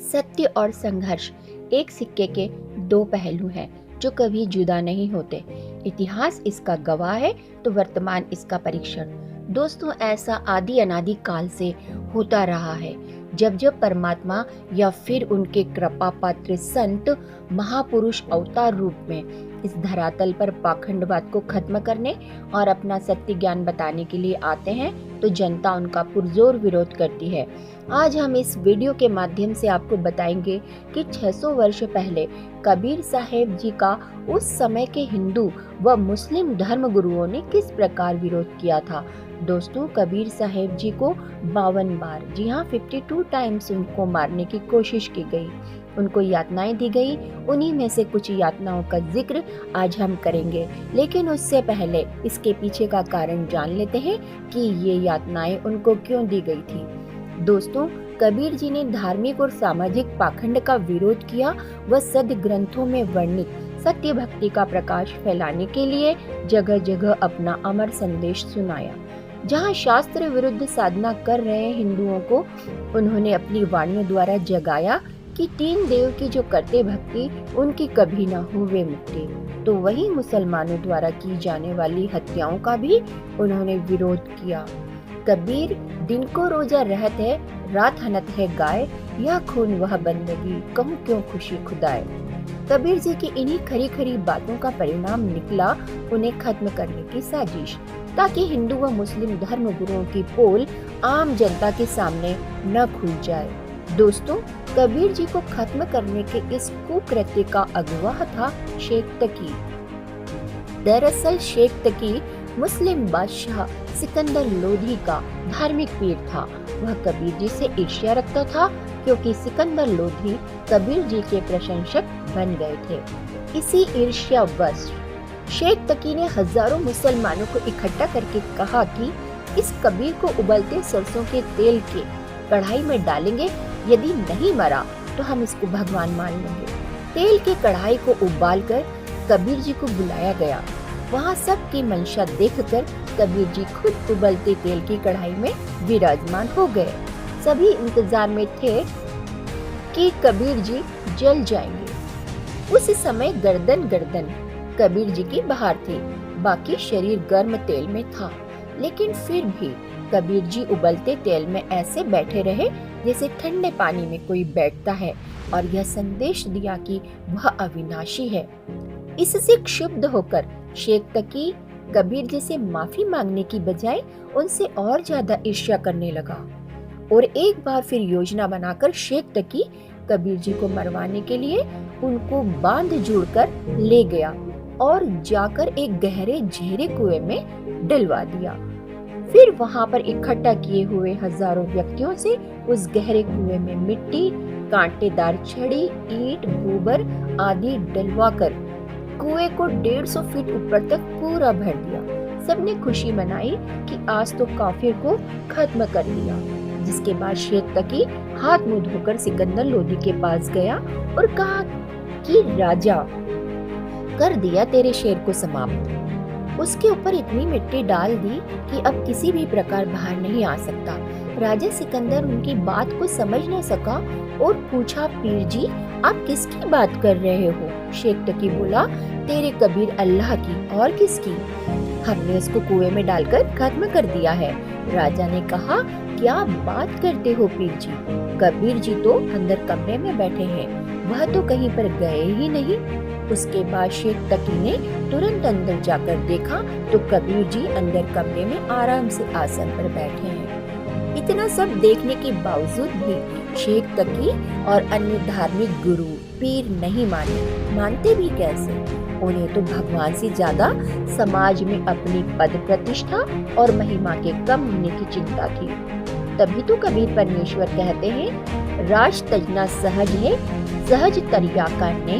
सत्य और संघर्ष एक सिक्के के दो पहलू हैं जो कभी जुदा नहीं होते। इतिहास इसका गवाह है तो वर्तमान इसका परीक्षण। दोस्तों, ऐसा आदि अनादि काल से होता रहा है। जब जब परमात्मा या फिर उनके कृपा पात्र संत महापुरुष अवतार रूप में इस धरातल पर पाखंडवाद को खत्म करने और अपना सत्य ज्ञान बताने के लिए आते हैं तो जनता उनका पुरजोर विरोध करती है। आज हम इस वीडियो के माध्यम से आपको बताएंगे कि 600 वर्ष पहले कबीर साहेब जी का उस समय के हिंदू व मुस्लिम धर्म गुरुओं ने किस प्रकार विरोध किया था। दोस्तों, कबीर साहेब जी को 52 बार, जी हाँ 52 टाइम्स उनको मारने की कोशिश की गई, उनको यातनाएं दी गई। उन्हीं में से कुछ यातनाओं का जिक्र आज हम करेंगे, लेकिन उससे पहले इसके पीछे का कारण जान लेते हैं कि ये यातनाएं उनको क्यों दी गई थी। दोस्तों, कबीर जी ने धार्मिक और सामाजिक पाखंड का विरोध किया व सद ग्रंथों में वर्णित सत्य भक्ति का प्रकाश फैलाने के लिए जगह जगह अपना अमर संदेश सुनाया। जहाँ शास्त्र विरुद्ध साधना कर रहे हिंदुओं को उन्होंने अपनी वाणियों द्वारा जगाया कि 3 देव की जो करते भक्ति उनकी कभी न होवे मुक्ति, तो वही मुसलमानों द्वारा की जाने वाली हत्याओं का भी उन्होंने विरोध किया। कबीर दिन को रोजा रहत है, रात हनत है गाय, यह खून वह बंदगी, कहूँ क्यों खुशी खुदाए। कबीर जी की इन्हीं खरी खरी बातों का परिणाम निकला उन्हें खत्म करने की साजिश, ताकि हिंदू व मुस्लिम धर्म गुरुओं की पोल आम जनता के सामने न खुल जाए। दोस्तों, कबीर जी को खत्म करने के इस कुकृत्य का अगुवा था शेख तकी। दरअसल शेख तकी मुस्लिम बादशाह सिकंदर लोधी का धार्मिक पीर था। वह कबीर जी से ईर्ष्या रखता था क्योंकि सिकंदर लोधी कबीर जी के प्रशंसक बन गए थे। इसी ईर्ष्यावश शेख तकी ने हजारों मुसलमानों को इकट्ठा करके कहा कि इस कबीर को उबलते सरसों के तेल के कढ़ाई में डालेंगे, यदि नहीं मरा तो हम इसको भगवान मान लेंगे। तेल की कढ़ाई को उबालकर कबीर जी को बुलाया गया। वहाँ सबकी मंशा देखकर कबीर जी खुद उबलते तेल की कढ़ाई में विराजमान हो गए। सभी इंतजार में थे कि कबीर जी जल जाएंगे। उस समय गर्दन कबीर जी की बाहर थी, बाकी शरीर गर्म तेल में था, लेकिन फिर भी कबीर जी उबलते तेल में ऐसे बैठे रहे जैसे ठंडे पानी में कोई बैठता है, और यह संदेश दिया कि वह अविनाशी है। इससे क्षुब्ध होकर शेख तकी कबीर जी से माफी मांगने की बजाय उनसे और ज्यादा ईर्ष्या करने लगा, और एक बार फिर योजना बनाकर शेख तकी कबीर जी को मरवाने के लिए उनको बांध जोड़कर ले गया और जाकर एक गहरे झेरे कुएं में डलवा दिया। फिर वहां पर इकट्ठा किए हुए हजारों व्यक्तियों से उस गहरे कुएं में मिट्टी, कांटेदार छड़ी, ईंट, गोबर आदि डलवाकर कुएं को 150 फीट ऊपर तक पूरा भर दिया। सबने खुशी मनाई कि आज तो काफिर को खत्म कर दिया। जिसके बाद शेख तकी हाथ मुंह धोकर सिकंदर लोधी के पास गया और कहा कि राजा, कर दिया तेरे शेर को समाप्त। उसके ऊपर इतनी मिट्टी डाल दी कि अब किसी भी प्रकार बाहर नहीं आ सकता। राजा सिकंदर उनकी बात को समझ न सका और पूछा, पीर जी आप किसकी बात कर रहे हो? शेख तकी बोला, तेरे कबीर अल्लाह की, और किसकी? हमने इसको कुएं में डालकर खत्म कर दिया है। राजा ने कहा, क्या बात करते हो पीर जी? कबीर जी तो अंदर कमरे में बैठे हैं, वह तो कहीं पर गए ही नहीं। उसके बाद शेख तकी ने तुरंत अंदर जाकर देखा तो कबीर जी अंदर कमरे में आराम से आसन पर बैठे हैं। इतना सब देखने के बावजूद भी शेख तकी और अन्य धार्मिक गुरु पीर नहीं मानते भी कैसे? उन्हें तो भगवान से ज्यादा समाज में अपनी पद प्रतिष्ठा और महिमा के कम होने की चिंता थी। तभी तो कबीर परमेश्वर कहते हैं, राज तजना सहज है, सहज तरिया करने,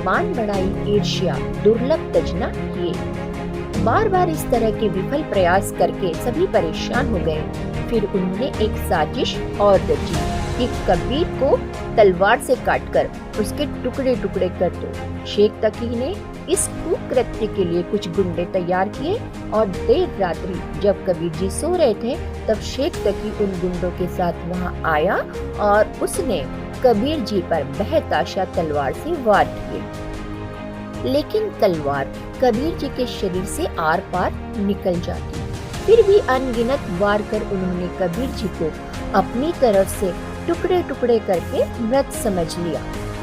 मान बढ़ाई ईर्ष्या दुर्लभ तजना किए। बार बार इस तरह के विफल प्रयास करके सभी परेशान हो गए। फिर उन्होंने एक साजिश और रची कि कबीर को तलवार से काटकर उसके टुकड़े टुकड़े कर दो। शेख तकी ने इस कुकृत्य के लिए कुछ गुंडे तैयार किए और देर रात्रि जब कबीर जी सो रहे थे तब शेख तकी उन गुंडों के साथ वहां आया और उसने कबीर जी पर बेतहाशा तलवार से वार किए, लेकिन तलवार कबीर जी के शरीर से आर पार निकल जाती। फिर भी अनगिनत वार कर उन्होंने कबीर जी को अपनी तरफ से टुकड़े टुकड़े करके मृत समझ लिया।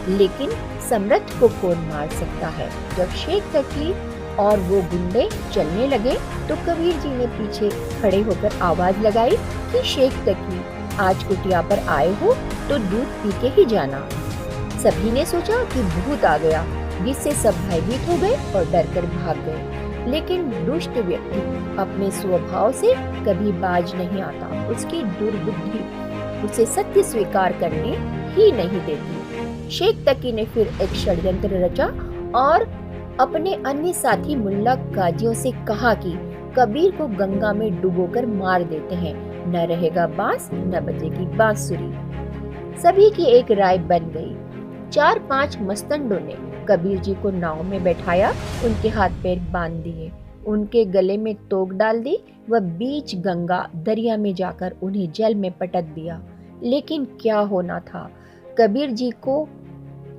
लेकिन समर्थ को कौन मार सकता है। जब शेख तकी और वो गुंडे चलने लगे तो कबीर जी ने पीछे खड़े होकर आवाज लगाई कि शेख तकी, आज कुटिया पर आए हो तो दूध पी के ही जाना। सभी ने सोचा कि भूत आ गया, जिससे सब भयभीत हो गए और डरकर भाग गए। लेकिन दुष्ट व्यक्ति अपने स्वभाव से कभी बाज नहीं आता। उसकी दुर्बुद्धि उसे सत्य स्वीकार करने ही नहीं देती। शेख तकी ने फिर एक षड्यंत्र रचा और अपने अन्य साथी मुल्ला काजियों से कहा कि कबीर को गंगा में डुबोकर मार देते हैं, न रहेगा बांस न बजेगी बांसुरी। सभी की एक राय बन गई। 4-5 मस्तंडों ने कबीर जी को नाव में बैठाया, उनके हाथ पैर बांध दिए, उनके गले में तोक डाल दी व बीच गंगा दरिया में जाकर उन्हें जल में पटक दिया। लेकिन क्या होना था, कबीर जी को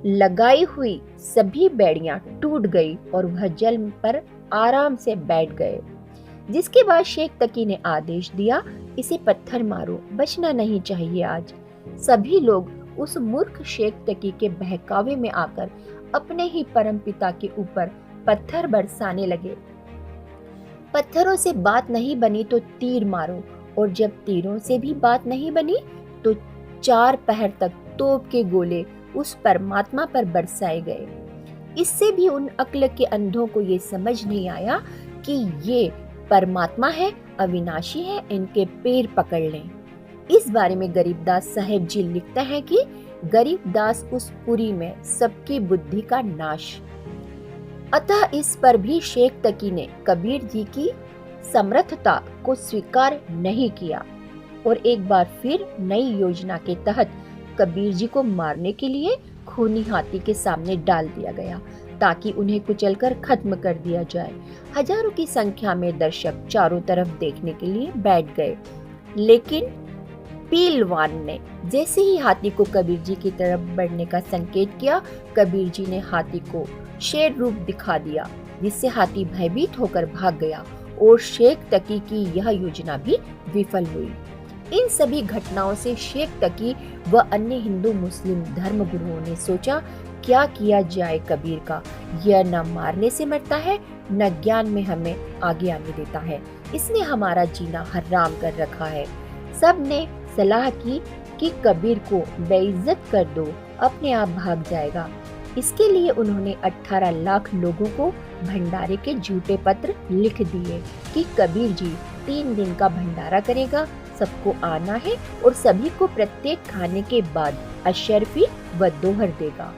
लगाई हुई सभी बेड़ियां टूट गई और वह जल पर आराम से बैठ गए। जिसके बाद शेख तकी ने आदेश दिया, इसे पत्थर मारो, बचना नहीं चाहिए आज। सभी लोग उस मूर्ख शेख तकी के बहकावे में आकर अपने ही परम पिता के ऊपर पत्थर बरसाने लगे। पत्थरों से बात नहीं बनी तो तीर मारो, और जब तीरों से भी बात नहीं बनी तो 4 पहर तक तोप के गोले उस परमात्मा पर बरसाए गए। इससे भी उन अक्ल के अंधों को ये समझ नहीं आया कि ये परमात्मा है, अविनाशी है, इनके पैर पकड़ लें। इस बारे में गरीबदास साहेब जी लिखता है कि गरीबदास उस पुरी में सबकी बुद्धि का नाश। अतः इस पर भी शेख तकी ने कबीर जी की समर्थता को स्वीकार नहीं किया और एक बार फिर नई योजना के तहत कबीर जी को मारने के लिए खूनी हाथी के सामने डाल दिया गया ताकि उन्हें कुचलकर खत्म कर दिया जाए। हजारों की संख्या में दर्शक चारों तरफ देखने के लिए बैठ गए, लेकिन पीलवान ने जैसे ही हाथी को कबीर जी की तरफ बढ़ने का संकेत किया, कबीर जी ने हाथी को शेर रूप दिखा दिया, जिससे हाथी भयभीत होकर भाग गया और शेख तकी की यह योजना भी विफल हुई। इन सभी घटनाओं से शेख तकी व अन्य हिंदू मुस्लिम धर्म गुरुओं ने सोचा, क्या किया जाए कबीर का, यह न मारने से मरता है न ज्ञान में हमें आगे आने देता है, इसने हमारा जीना हराम कर रखा है। सब ने सलाह की कि कबीर को बेइज्जत कर दो, अपने आप भाग जाएगा। इसके लिए उन्होंने 18 लाख लोगों को भंडारे के झूठे पत्र लिख दिए कि कबीर जी 3 दिन का भंडारा करेगा, सबको आना है और सभी को प्रत्येक खाने के बाद अशर्फी व दोहर देगा।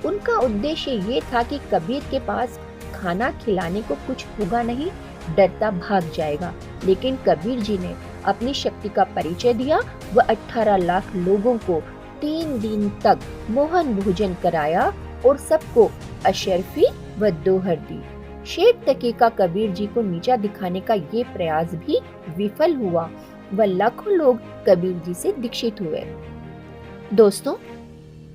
उनका उद्देश्य ये था कि कबीर के पास खाना खिलाने को कुछ होगा नहीं, डरता भाग जाएगा। लेकिन कबीर जी ने अपनी शक्ति का परिचय दिया व 18 लाख लोगों को 3 दिन तक मोहन भोजन कराया और सबको अशर्फी व दोहर दी। शेख तकी का कबीर जी को नीचा दिखाने का ये प्रयास भी विफल हुआ व लाखों लोग कबीर जी से दीक्षित हुए। दोस्तों,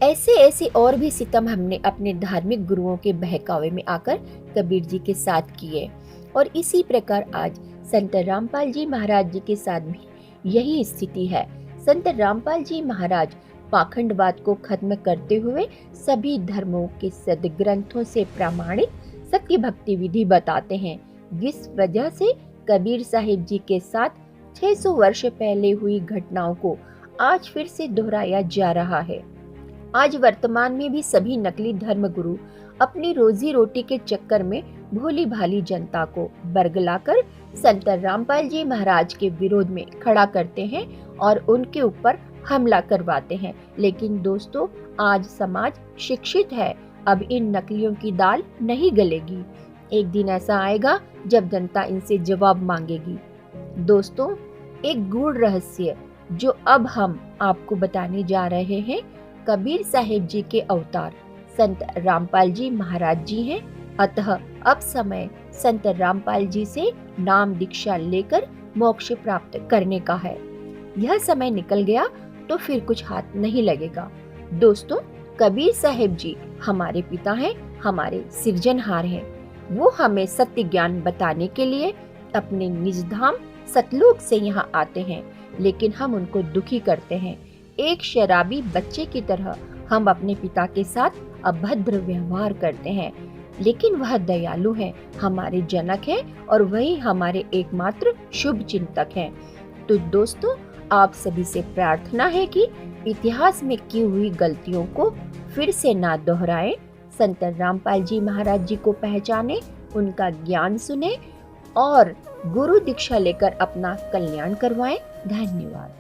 ऐसे और भी सितम हमने अपने धार्मिक गुरुओं के बहकावे में आकर कबीर जी के साथ किए और इसी प्रकार आज संत रामपाल जी महाराज जी के साथ भी यही स्थिति है। संत रामपाल जी महाराज पाखंडवाद को खत्म करते हुए सभी धर्मों के सदग्रंथों से प्रमाणित सत्य भक्ति विधि बताते हैं, जिस वजह से कबीर साहिब जी के साथ 600 वर्ष पहले हुई घटनाओं को आज फिर से दोहराया जा रहा है। आज वर्तमान में भी सभी नकली धर्म गुरु अपनी रोजी रोटी के चक्कर में भोली भाली जनता को बरगलाकर संत रामपाल जी महाराज के विरोध में खड़ा करते हैं और उनके ऊपर हमला करवाते हैं। लेकिन दोस्तों, आज समाज शिक्षित है, अब इन नकलियों की दाल नहीं गलेगी। एक दिन ऐसा आएगा जब जनता इनसे जवाब मांगेगी। दोस्तों, एक गूढ़ रहस्य जो अब हम आपको बताने जा रहे हैं, कबीर साहिब जी के अवतार संत रामपाल जी महाराज जी हैं। अतः अब समय संत रामपाल जी से नाम दीक्षा लेकर मोक्ष प्राप्त करने का है। यह समय निकल गया तो फिर कुछ हाथ नहीं लगेगा। दोस्तों, कबीर साहिब जी हमारे पिता हैं, हमारे सृजनहार हैं। वो हमें सत्य ज्ञान बताने के लिए अपने निज धाम सतलोक से यहाँ आते हैं, लेकिन हम उनको दुखी करते हैं। एक शराबी बच्चे की तरह हम अपने पिता के साथ अभद्र व्यवहार करते हैं, लेकिन वह दयालु हैं, हमारे जनक हैं और वही हमारे एकमात्र शुभ चिंतक हैं। तो दोस्तों, आप सभी से प्रार्थना है कि इतिहास में की हुई गलतियों को फिर से ना दोहराएं, संत रामपाल जी महाराज जी को पहचानें, उनका ज्ञान सुने और गुरु दीक्षा लेकर अपना कल्याण करवाएं। धन्यवाद।